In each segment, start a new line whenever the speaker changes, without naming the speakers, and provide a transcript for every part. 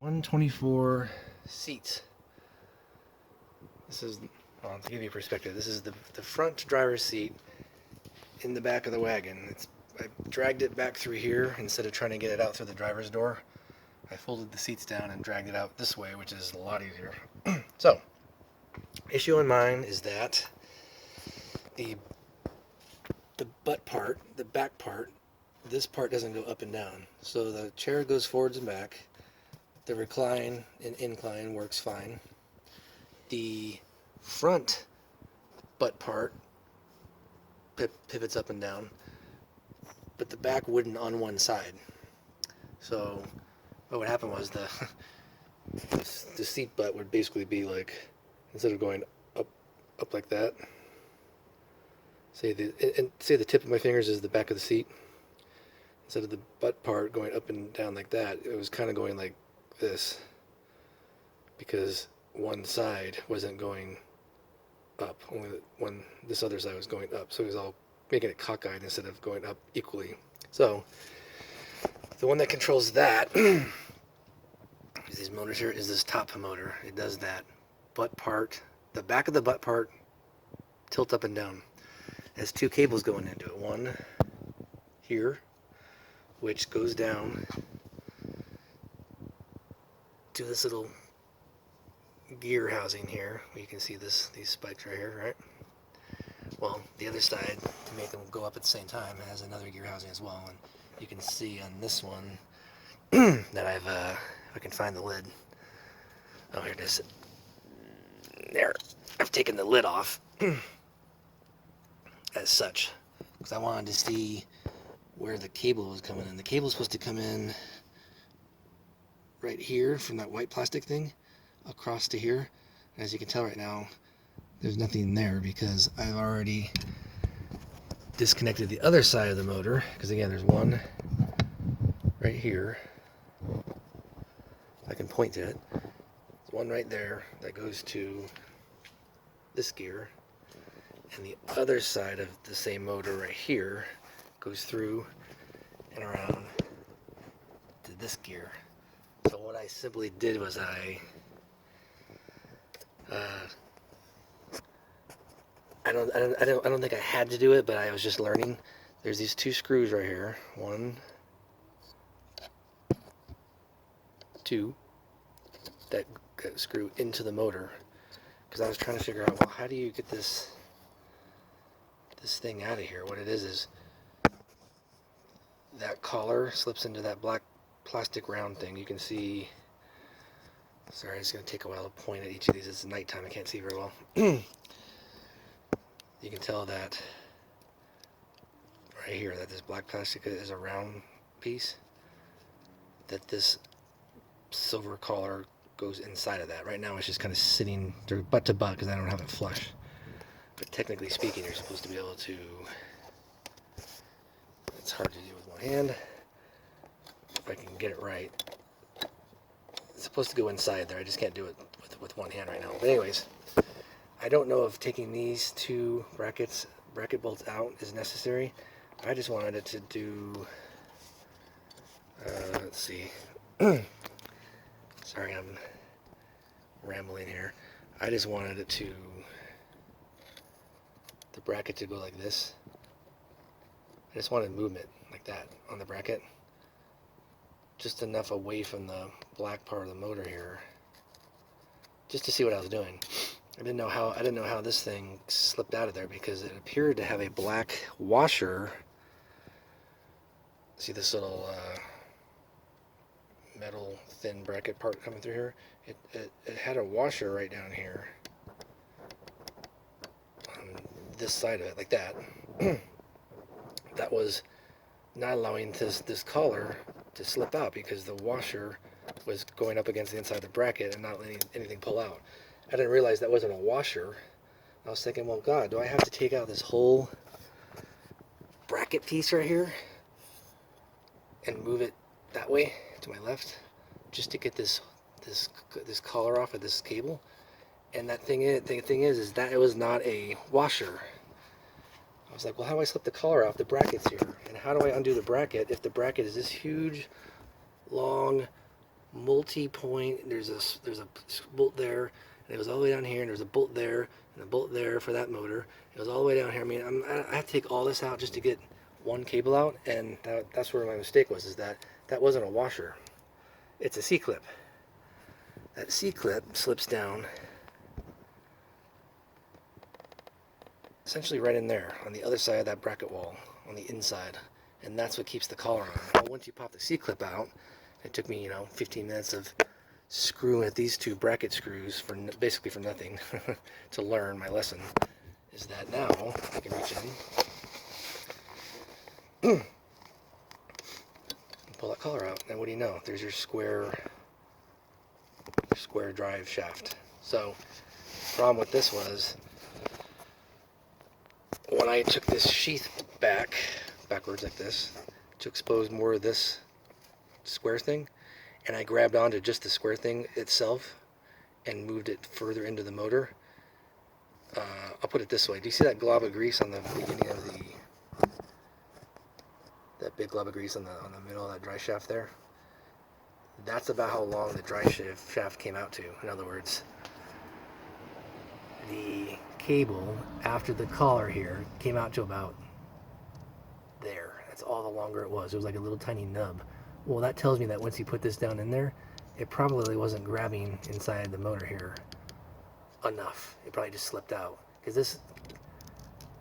W124 seats. This is, well, to give you perspective, this is the front driver's seat in the back of the wagon. I dragged it back through here instead of trying to get it out through the driver's door. I folded the seats down and dragged it out this way, which is a lot easier. So, issue in mine is that the butt part, the back part, this part doesn't go up and down. So the chair goes forwards and back. The recline and incline works fine. The front butt part pivots up and down, but the back wouldn't on one side. So what would happen was the seat butt would basically be like, instead of going up like that, say the tip of my fingers is the back of the seat, instead of the butt part going up and down like that, it was kind of going like this, because one side wasn't going up, only this other side was going up, so it was all making it cockeyed instead of going up equally. So the one that controls that is these motors here, is this top motor. It does that butt part, the back of the butt part, tilt up and down. It has two cables going into it, one here, which goes down to this little gear housing here. You can see these spikes right here, right? Well, the other side, to make them go up at the same time, has another gear housing as well. And you can see on this one that if I can find the lid. Oh, here it is. There. I've taken the lid off as such, because I wanted to see where the cable was coming in. The cable is supposed to come in right here from that white plastic thing across to here. And as you can tell right now, there's nothing there because I've already disconnected the other side of the motor, because again, there's one right here. I can point to it. There's one right there that goes to this gear, and the other side of the same motor right here goes through and around to this gear. So what I simply did was I don't think I had to do it, but I was just learning. There's these two screws right here. One, two, that screw into the motor. Because I was trying to figure out, well, how do you get this thing out of here? What it is that collar slips into that black plastic round thing. You can see, sorry, it's going to take a while to point at each of these. It's nighttime, I can't see very well. You can tell that right here that this black plastic is a round piece, that this silver collar goes inside of that. Right now it's just kind of sitting butt to butt because I don't have it flush. But technically speaking, you're supposed to be able to, it's hard to do with one hand. If I can get it right, it's supposed to go inside there. I just can't do it with one hand right now. But anyways, I don't know if taking these two bracket bolts out is necessary. I just wanted it to do, let's see. Sorry, I'm rambling here. I just wanted it to, the bracket to go like this. I just wanted movement like that on the bracket. Just enough away from the black part of the motor here, just to see what I was doing. I didn't know how this thing slipped out of there, because it appeared to have a black washer. See this little metal thin bracket part coming through here? It had a washer right down here on this side of it, like that. That was not allowing this collar to slip out, because the washer was going up against the inside of the bracket and not letting anything pull out. I didn't realize that wasn't a washer. I was thinking, well, God, do I have to take out this whole bracket piece right here and move it that way to my left just to get this collar off of this cable? And the thing is that it was not a washer. I was like, well, how do I slip the collar off? The bracket's here. And how do I undo the bracket if the bracket is this huge, long multi-point. There's a bolt there, and it goes all the way down here, and there's a bolt there, and a bolt there for that motor. It goes all the way down here. I mean, I have to take all this out just to get one cable out, and that's where my mistake was, is that wasn't a washer. It's a C-clip. That C-clip slips down essentially right in there on the other side of that bracket wall, on the inside, and that's what keeps the collar on. Well, once you pop the C-clip out, it took me, 15 minutes of screwing at these two bracket screws for basically for nothing to learn my lesson. Is that now I can reach in and pull that collar out, and what do you know? There's your square drive shaft. So the problem with this was, when I took this sheath backwards like this to expose more of this square thing, and I grabbed onto just the square thing itself and moved it further into the motor. I'll put it this way. Do you see that glob of grease on the beginning of that big glob of grease on the middle of that dry shaft there? That's about how long the dry shaft came out to. In other words, the cable after the collar here came out to about there. That's all the longer it was. It was like a little tiny nub. Well, that tells me that once you put this down in there, it probably wasn't grabbing inside the motor here enough. It probably just slipped out, because this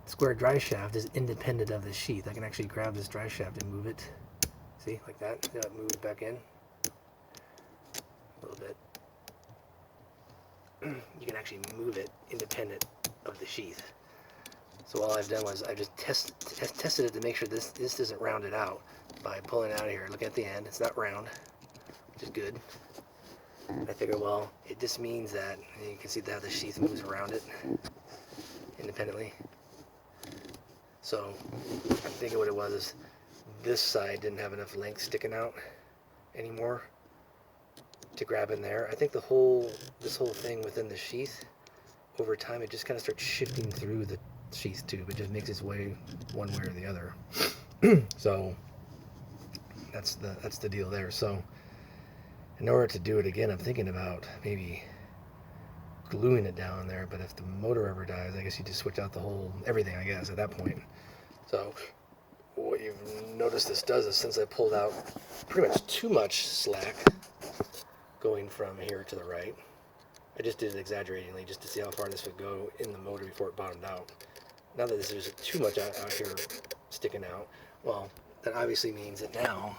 square dry shaft is independent of the sheath. I can actually grab this dry shaft and move it. See, like that. Move it back in a little bit. You can actually move it independent of the sheath. So all I've done was I just tested it to make sure this isn't rounded out by pulling it out of here. Look at the end, it's not round, which is good. I figure, well, it just means that, and you can see that the sheath moves around it independently. So I'm thinking what it was is this side didn't have enough length sticking out anymore to grab in there. I think this whole thing within the sheath, over time, it just kind of starts shifting through the sheath tube. It just makes its way one way or the other. So that's the deal there. So in order to do it again, I'm thinking about maybe gluing it down there. But if the motor ever dies, I guess you just switch out everything, I guess, at that point. So what you've noticed this does is, since I pulled out pretty much too much slack going from here to the right, I just did it exaggeratingly just to see how far this would go in the motor before it bottomed out. Now that there's too much out here sticking out, well, that obviously means that now,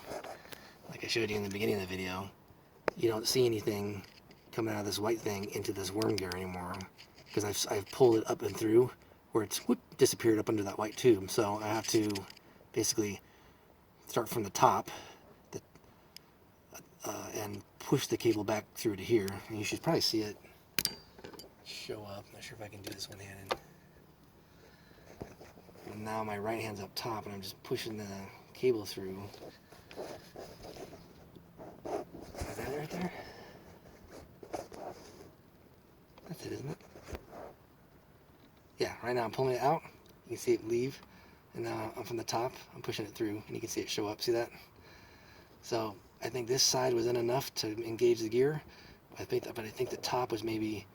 like I showed you in the beginning of the video, you don't see anything coming out of this white thing into this worm gear anymore, because I've pulled it up and through where it's disappeared up under that white tube. So I have to basically start from the top and push the cable back through to here, and you should probably see it show up. I'm not sure if I can do this one-handed. Now my right hand's up top, and I'm just pushing the cable through. Is that it right there? That's it, isn't it? Yeah, right now I'm pulling it out. You can see it leave, and now I'm from the top. I'm pushing it through, and you can see it show up. See that? So I think this side was in enough to engage the gear. But I think the top was maybe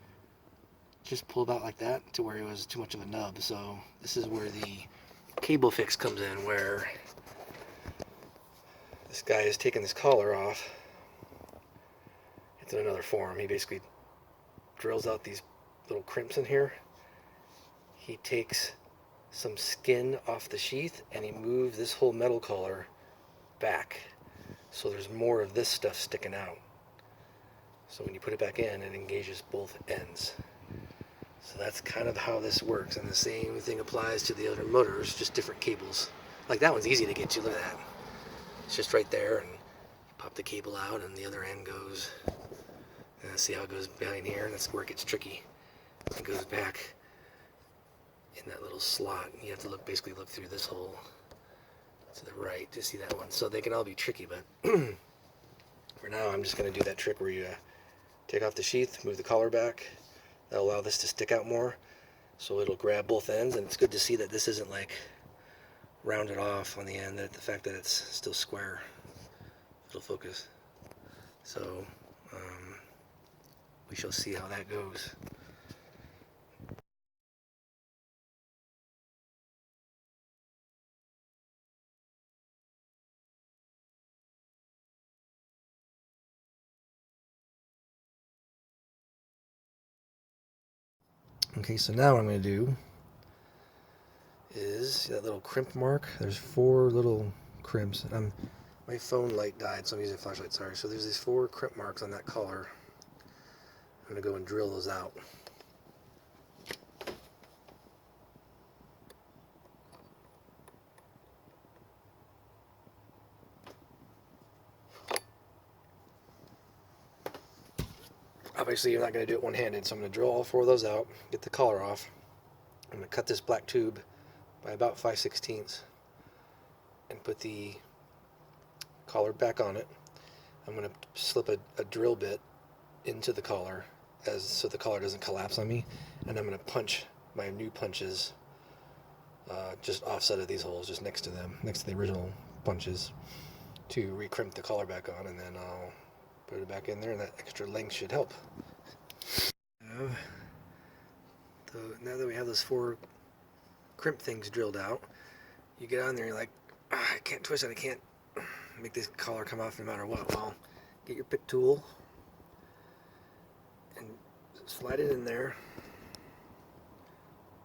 just pulled out like that to where it was too much of a nub. So this is where the cable fix comes in, where this guy is taking this collar off. It's in another form. He basically drills out these little crimps in here. He takes some skin off the sheath and he moves this whole metal collar back, so there's more of this stuff sticking out. So when you put it back in, it engages both ends. So that's kind of how this works, and the same thing applies to the other motors, just different cables. Like that one's easy to get to. Look at that. It's just right there, and you pop the cable out, and the other end goes. And see how it goes behind here? That's where it gets tricky. It goes back in that little slot. You have to basically look through this hole to the right to see that one. So they can all be tricky, but for now, I'm just going to do that trick where you take off the sheath, move the collar back. That'll allow this to stick out more, so it'll grab both ends. And it's good to see that this isn't like rounded off on the end, that the fact that it's still square. It'll focus. So we shall see how that goes. Okay, so now what I'm going to do is, see that little crimp mark? There's 4 little crimps. My phone light died, so I'm using a flashlight, sorry. So there's these 4 crimp marks on that collar. I'm going to go and drill those out. Obviously, you're not going to do it one-handed, so I'm going to drill all 4 of those out, get the collar off. I'm going to cut this black tube by about 5/16 and put the collar back on it. I'm going to slip a drill bit into the collar so the collar doesn't collapse on me, and I'm going to punch my new punches just offset of these holes, just next to them, next to the original punches, to recrimp the collar back on, and then I'll put it back in there, and that extra length should help. So now that we have those 4 crimp things drilled out, you get on there and you're like, I can't twist it, I can't make this collar come off no matter what. Well, get your pick tool and slide it in there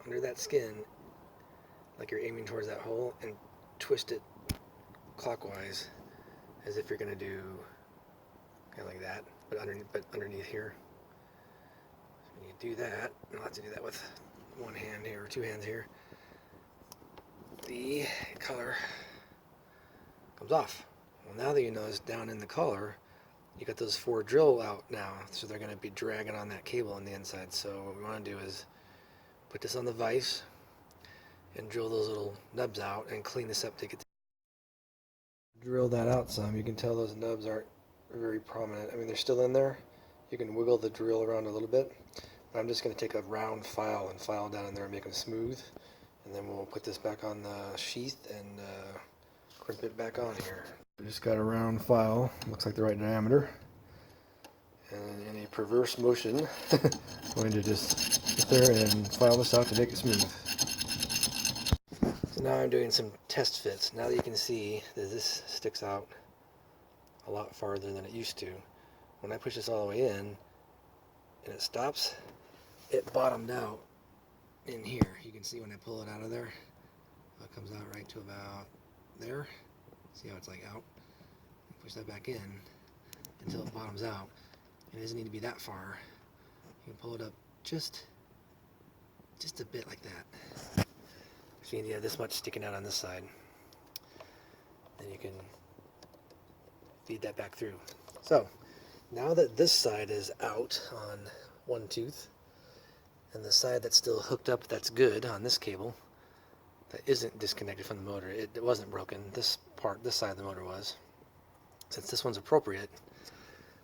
under that skin like you're aiming towards that hole, and twist it clockwise as if you're going to do kind of like that, but underneath here. So when you do that, and I'll have to do that with one hand here or 2 hands here, the collar comes off. Well, now that you know it's down in the collar, you got those 4 drill out now, so they're going to be dragging on that cable on the inside. So what we want to do is put this on the vise and drill those little nubs out and clean this up to get drill that out some. You can tell those nubs aren't very prominent. I mean, they're still in there. You can wiggle the drill around a little bit. But I'm just going to take a round file and file down in there and make them smooth, and then we'll put this back on the sheath and crimp it back on here. I just got a round file, looks like the right diameter, and in a perverse motion I'm going to just sit there and file this out to make it smooth. So now I'm doing some test fits. Now that you can see that this sticks out a lot farther than it used to, when I push this all the way in and it stops, it bottomed out in here. You can see when I pull it out of there, it comes out right to about there. See how it's like out? Push that back in until it bottoms out. It doesn't need to be that far. You can pull it up just a bit like that. Which means you have this much sticking out on this side. Then you can feed that back through. So now that this side is out on one tooth, and the side that's still hooked up that's good on this cable, that isn't disconnected from the motor, it wasn't broken, this side of the motor was. Since this one's appropriate,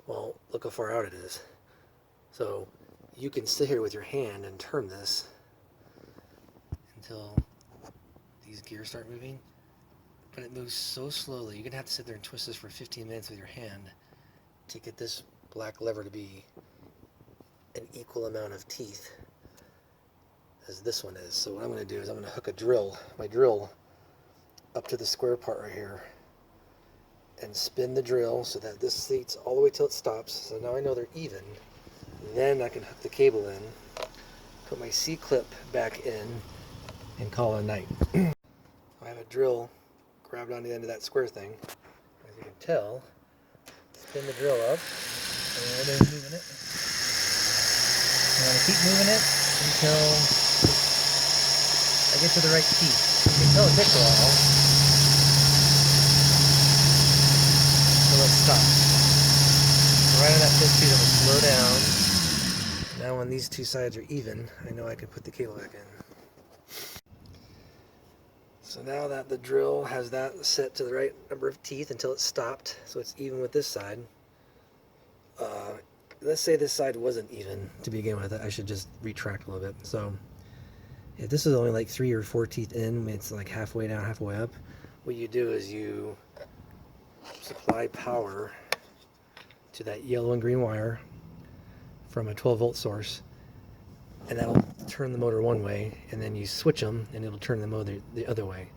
well, look how far out it is. So you can sit here with your hand and turn this until these gears start moving, but it moves so slowly, you're going to have to sit there and twist this for 15 minutes with your hand to get this black lever to be an equal amount of teeth as this one is. So what I'm going to do is I'm going to hook my drill up to the square part right here, and spin the drill so that this seats all the way till it stops. So now I know they're even. Then I can hook the cable in, put my C-clip back in, and call it a night. I have a drill grabbed on the end of that square thing. As you can tell, spin the drill up, and there's moving it. I'm going to keep moving it until I get to the right teeth. You can tell it takes a while. Let's stop. Right on that 5th speed, I'm going to slow down. Now when these 2 sides are even, I know I can put the cable back in. So now that the drill has that set to the right number of teeth until it's stopped, so it's even with this side. Let's say this side wasn't even to begin with, I should just retract a little bit. So if this is only like 3 or 4 teeth in, it's like halfway down, halfway up, what you do is you supply power to that yellow and green wire from a 12-volt source, and that'll turn the motor one way, and then you switch them and it'll turn the motor the other way.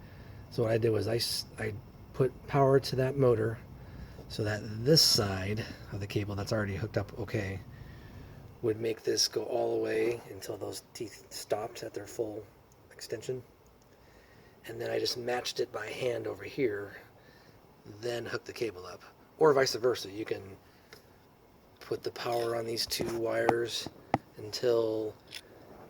So what I did was I put power to that motor so that this side of the cable that's already hooked up okay would make this go all the way until those teeth stopped at their full extension. And then I just matched it by hand over here, then hook the cable up. Or vice versa. You can put the power on these two wires until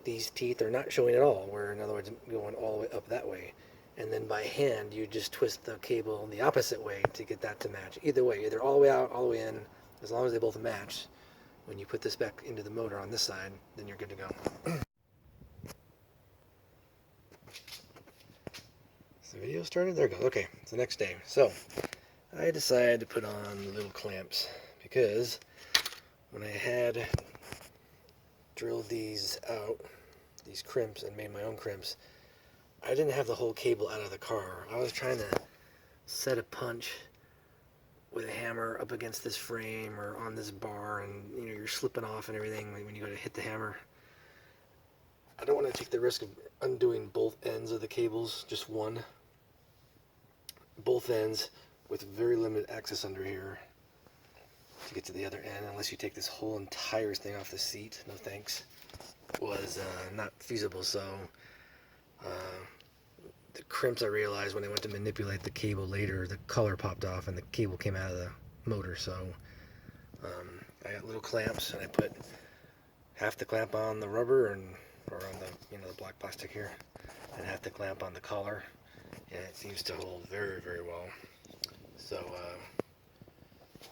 these teeth are not showing at all, where in other words going all the way up that way. And then by hand you just twist the cable the opposite way to get that to match. Either way, either all the way out, all the way in, as long as they both match. When you put this back into the motor on this side, then you're good to go. So the video started? There it goes. Okay, it's the next day. So I decided to put on the little clamps because when I had drilled these out, these crimps, and made my own crimps, I didn't have the whole cable out of the car. I was trying to set a punch with a hammer up against this frame or on this bar, and you know, you're slipping off and everything when you go to hit the hammer. I don't want to take the risk of undoing both ends of the cables, just one. Both ends with very limited access under here to get to the other end, unless you take this whole entire thing off the seat. No thanks. Was not feasible. So the crimps, I realized when I went to manipulate the cable later, the color popped off and the cable came out of the motor. So I got little clamps, and I put half the clamp on the rubber or on the the black plastic here, and half the clamp on the collar, and it seems to hold very, very well. So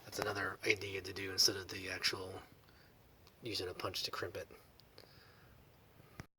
that's another idea to do instead of the actual using a punch to crimp it.